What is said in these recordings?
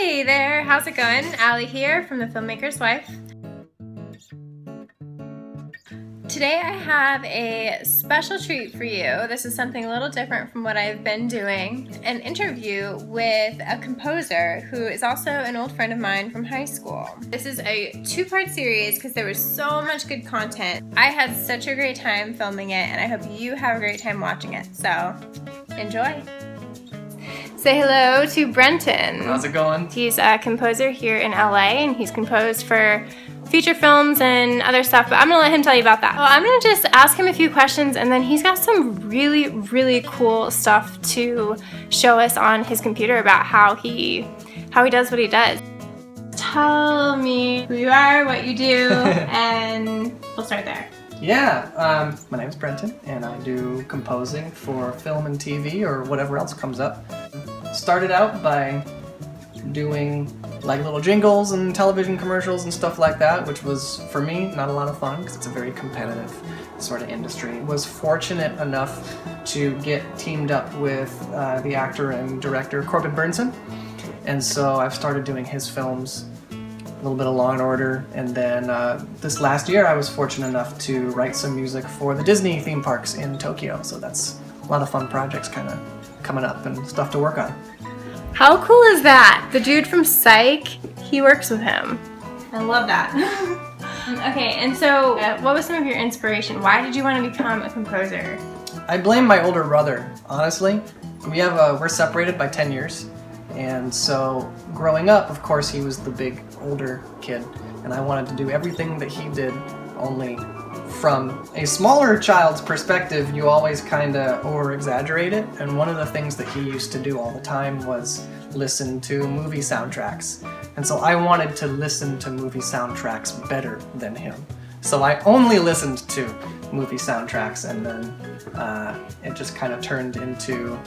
Hey there, how's it going? Allie here from The Filmmaker's Wife. Today I have a special treat for you. This is something a little different from what I've been doing. An interview with a composer who is also an old friend of mine from high school. This is a two-part series because there was so much good content. I had such a great time filming it, and I hope you have a great time watching it. So, enjoy. Say hello to Brenton. How's it going? He's a composer here in LA, and he's composed for feature films and other stuff, but I'm gonna let him tell you about that. Well, I'm gonna just ask him a few questions, and then he's got some really cool stuff to show us on his computer about how he does what he does. Tell me who you are, what you do, and we'll start there. Yeah, my name is Brenton, and I do composing for film and TV or whatever else comes up. Started out by doing like little jingles and television commercials and stuff like that, which was, for me, not a lot of fun because it's a very competitive sort of industry. Was fortunate enough to get teamed up with the actor and director Corbin Burnson, and so I've started doing his films, a little bit of Law & Order, and then this last year I was fortunate enough to write some music for the Disney theme parks in Tokyo, so that's a lot of fun projects kind of coming up and stuff to work on. How cool is that? The dude from Psych, he works with him. I love that. Okay, and so what was some of your inspiration? Why did you want to become a composer? I blame my older brother, honestly. We're separated by 10 years, and so growing up, of course, he was the big older kid, and I wanted to do everything that he did, only from a smaller child's perspective, you always kind of over-exaggerate it, and one of the things that he used to do all the time was listen to movie soundtracks. And so I wanted to listen to movie soundtracks better than him. So I only listened to movie soundtracks, and then it just kind of turned into,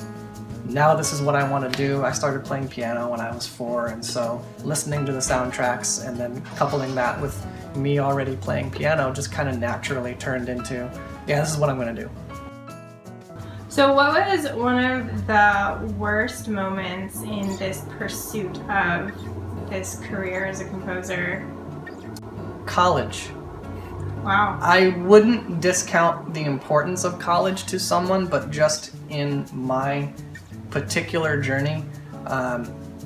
now this is what I want to do. I started playing piano when I was 4, and so listening to the soundtracks and then coupling that with me already playing piano just kind of naturally turned into, yeah, this is what I'm going to do. So what was one of the worst moments in this pursuit of this career as a composer? College. Wow. I wouldn't discount the importance of college to someone, but just in my particular journey,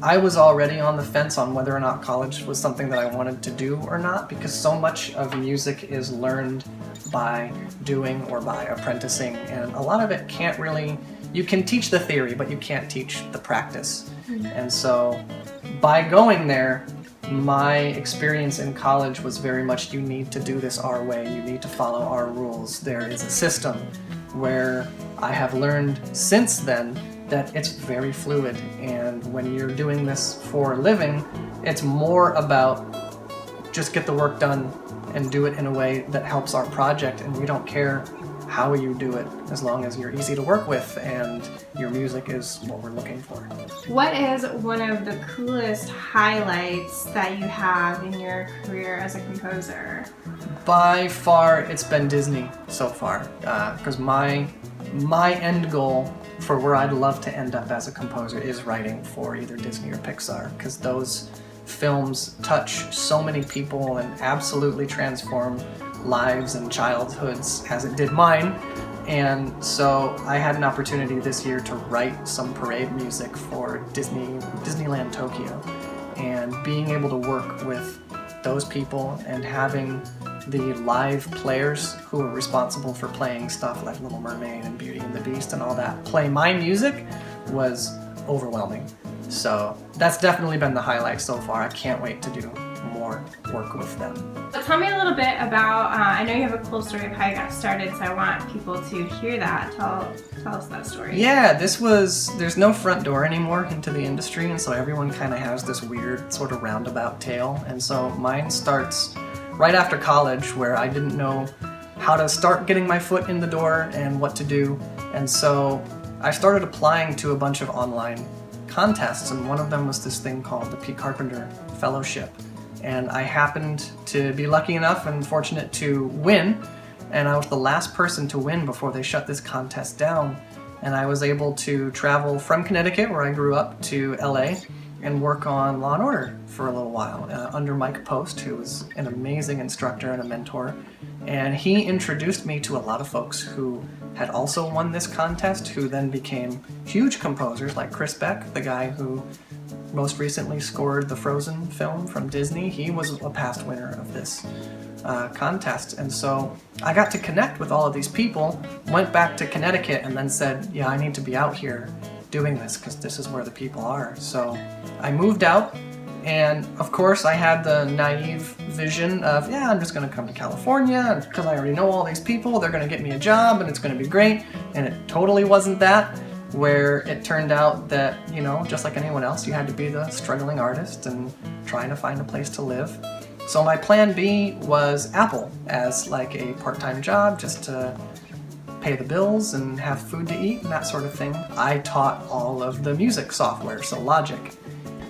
I was already on the fence on whether or not college was something that I wanted to do or not, because so much of music is learned by doing or by apprenticing, and a lot of it can't really, you can teach the theory, but you can't teach the practice. And so by going there, my experience in college was very much, you need to do this our way, you need to follow our rules. There is a system where I have learned since then that it's very fluid, and when you're doing this for a living, it's more about just get the work done and do it in a way that helps our project, and we don't care how you do it as long as you're easy to work with and your music is what we're looking for. What is one of the coolest highlights that you have in your career as a composer? By far, it's been Disney so far, because my end goal for where I'd love to end up as a composer is writing for either Disney or Pixar, because those films touch so many people and absolutely transform lives and childhoods as it did mine. And so I had an opportunity this year to write some parade music for Disneyland Tokyo, and being able to work with those people and having the live players who are responsible for playing stuff like Little Mermaid and Beauty and the Beast and all that play my music was overwhelming. So that's definitely been the highlight so far. I can't wait to do more work with them. So tell me a little bit about, I know you have a cool story of how you got started, so I want people to hear that. Tell us that story. Yeah, there's no front door anymore into the industry, and so everyone kind of has this weird sort of roundabout tale. And so mine starts right after college, where I didn't know how to start getting my foot in the door and what to do. And so I started applying to a bunch of online contests, and one of them was this thing called the P. Carpenter Fellowship. And I happened to be lucky enough and fortunate to win, and I was the last person to win before they shut this contest down. And I was able to travel from Connecticut, where I grew up, to LA and work on Law & Order for a little while under Mike Post, who was an amazing instructor and a mentor. And he introduced me to a lot of folks who had also won this contest, who then became huge composers, like Chris Beck, the guy who most recently scored the Frozen film from Disney. He was a past winner of this contest. And so I got to connect with all of these people, went back to Connecticut, and then said, yeah, I need to be out here doing this because this is where the people are. So I moved out, and of course I had the naive vision of, yeah, I'm just going to come to California because I already know all these people, they're going to get me a job and it's going to be great. And it totally wasn't that, where it turned out that, you know, just like anyone else, you had to be the struggling artist and trying to find a place to live. So my plan B was Apple as like a part-time job, just to pay the bills and have food to eat and that sort of thing. I taught all of the music software, so Logic.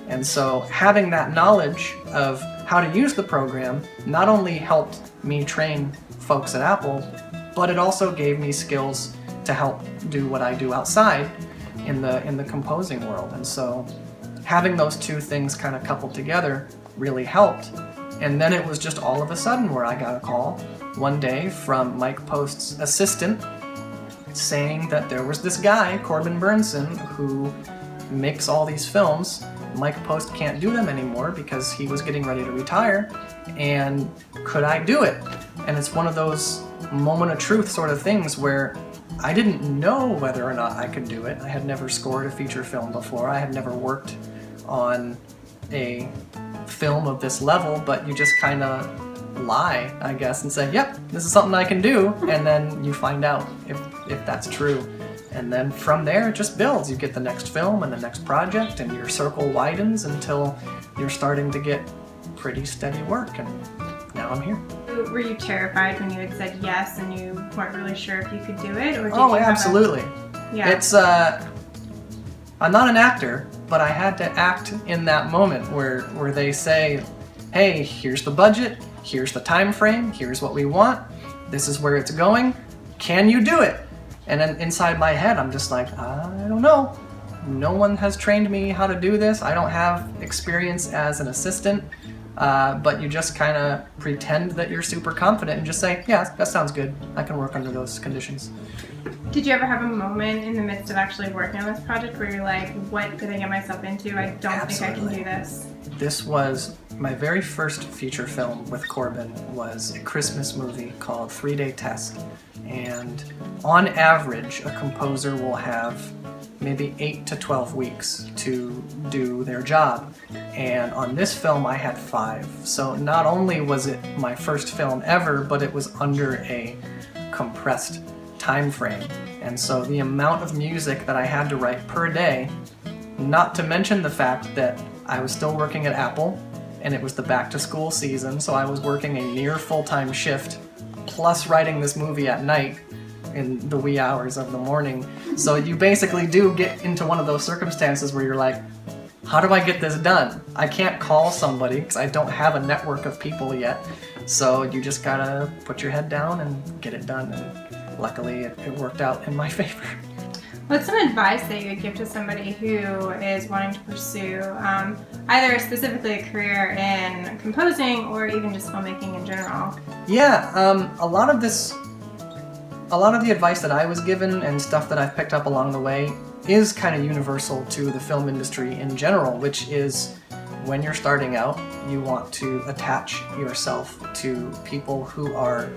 And so having that knowledge of how to use the program not only helped me train folks at Apple, but it also gave me skills to help do what I do outside in the composing world. And so having those two things kind of coupled together really helped. And then it was just all of a sudden where I got a call one day from Mike Post's assistant saying that there was this guy, Corbin Burnson, who makes all these films. Mike Post can't do them anymore because he was getting ready to retire, and could I do it? And it's one of those moment of truth sort of things where I didn't know whether or not I could do it. I had never scored a feature film before. I had never worked on a film of this level, but you just kind of lie, I guess, and say, yep, this is something I can do, and then you find out if that's true. And then from there, it just builds. You get the next film and the next project, and your circle widens until you're starting to get pretty steady work, and now I'm here. Were you terrified when you had said yes and you weren't really sure if you could do it? Or did oh, you absolutely. Yeah. It's, I'm not an actor, but I had to act in that moment where they say, hey, here's the budget, here's the time frame, here's what we want, this is where it's going, can you do it? And then inside my head, I'm just like, I don't know. No one has trained me how to do this. I don't have experience as an assistant, but you just kind of pretend that you're super confident and just say, yeah, that sounds good. I can work under those conditions. Did you ever have a moment in the midst of actually working on this project where you're like, what did I get myself into? I don't Absolutely. think I can do this. This was my very first feature film with Corbin, was a Christmas movie called 3-Day Test. And on average, a composer will have maybe 8 to 12 weeks to do their job. And on this film, I had 5. So not only was it my first film ever, but it was under a compressed time frame. And so the amount of music that I had to write per day, not to mention the fact that I was still working at Apple, and it was the back-to-school season, so I was working a near full-time shift, plus writing this movie at night in the wee hours of the morning. So you basically do get into one of those circumstances where you're like, how do I get this done? I can't call somebody because I don't have a network of people yet. So you just gotta put your head down and get it done. And luckily it worked out in my favor. What's some advice that you would give to somebody who is wanting to pursue either specifically a career in composing or even just filmmaking in general? Yeah, a lot of the advice that I was given and stuff that I've picked up along the way is kind of universal to the film industry in general, which is when you're starting out, you want to attach yourself to people who are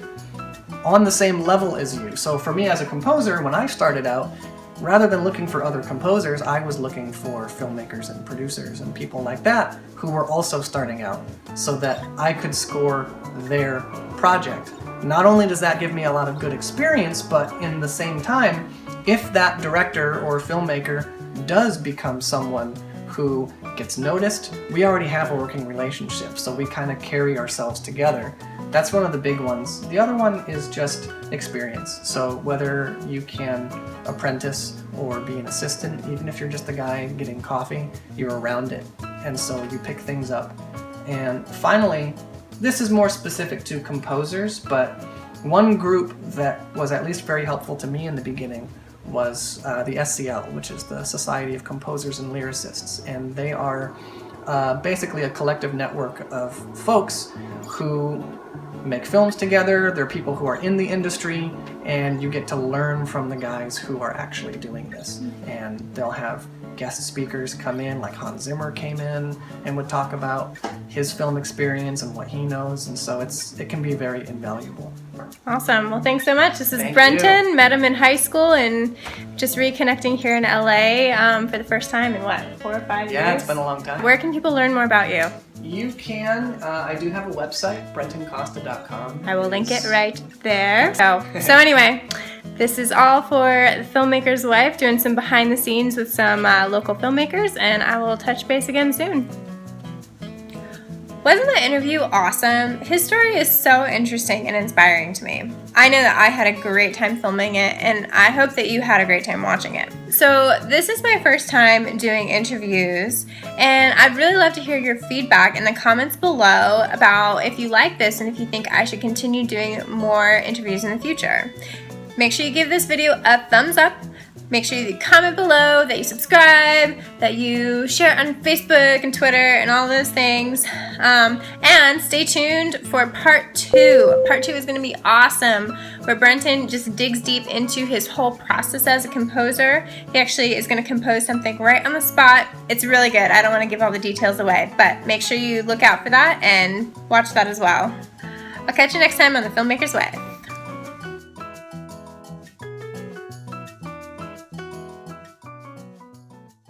on the same level as you. So for me as a composer, when I started out, rather than looking for other composers, I was looking for filmmakers and producers and people like that who were also starting out so that I could score their project. Not only does that give me a lot of good experience, but in the same time, if that director or filmmaker does become someone who gets noticed, we already have a working relationship, so we kind of carry ourselves together. That's one of the big ones. The other one is just experience. So whether you can apprentice or be an assistant, even if you're just the guy getting coffee, you're around it. And so you pick things up. And finally, this is more specific to composers, but one group that was at least very helpful to me in the beginning was the SCL, which is the Society of Composers and Lyricists, and they are basically a collective network of folks who make films together. They're people who are in the industry, and you get to learn from the guys who are actually doing this. And they'll have guest speakers come in, like Hans Zimmer came in and would talk about his film experience and what he knows, and so it can be very invaluable. Awesome. Well, thanks so much. This is Thank Brenton. you. Met him in high school and just reconnecting here in LA for the first time in 4 or 5 years? Yeah, it's been a long time. Where can people learn more about you? You can. I do have a website, brentoncosta.com. I will link it right there. So anyway, this is all for The Filmmaker's Wife, doing some behind the scenes with some local filmmakers, and I will touch base again soon. Wasn't that interview awesome? His story is so interesting and inspiring to me. I know that I had a great time filming it, and I hope that you had a great time watching it. So this is my first time doing interviews, and I'd really love to hear your feedback in the comments below about if you like this and if you think I should continue doing more interviews in the future. Make sure you give this video a thumbs up. Make sure you comment below, that you subscribe, that you share on Facebook and Twitter and all those things. And stay tuned for part 2. Part 2 is going to be awesome, where Brenton just digs deep into his whole process as a composer. He actually is going to compose something right on the spot. It's really good. I don't want to give all the details away, but make sure you look out for that and watch that as well. I'll catch you next time on The Filmmaker's Wife.